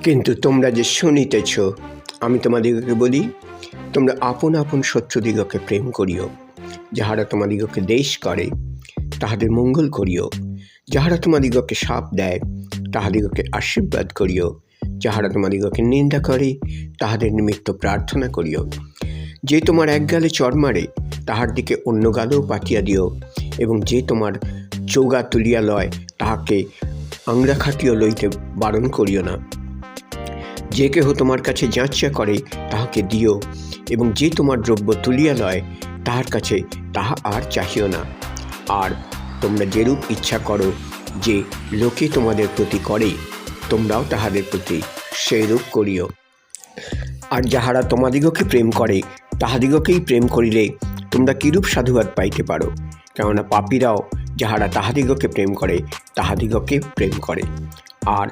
কিন্তু তোমরা যে শুনিতেছ, আমি তোমাদিগকে বলি, তোমরা আপন আপন শত্রুদিগকে প্রেম করিও, যাহারা তোমাদিগকে দ্বেষ করে তাহাদের মঙ্গল করিও, যাহারা তোমাদিগকে শাপ দেয় তাহাদিগকে আশীর্বাদ করিও, যাহারা তোমাদিগকে নিন্দা করে তাহাদের নিমিত্ত প্রার্থনা করিও। যে তোমার এক গালে চর মারে তাহার দিকে অন্য গালেও পাতিয়া দিও, এবং যে তোমার চৌগা তুলিয়া লয় তাহাকে আংরা খাটিও লইতে বারণ করিও না। যে কেহ তোমার কাছে যাচ্ছা করে তাহাকে দিও, এবং যে তোমার দ্রব্য তুলিয়া লয় তাহার কাছে তাহা আর চাহিও না। আর তোমরা যেরূপ ইচ্ছা করো যে লোকে তোমাদের প্রতি করে, তোমরাও তাহাদের প্রতি সেইরূপ করিও। আর যাহারা তোমাদিগকে প্রেম করে তাহাদিগকেই প্রেম করিলে তোমরা কিরূপ সাধুবাদ পাইতে পারো? কেননা পাপীরাও যাহারা তাহাদিগকে প্রেম করে তাহাদিগকে প্রেম করে। আর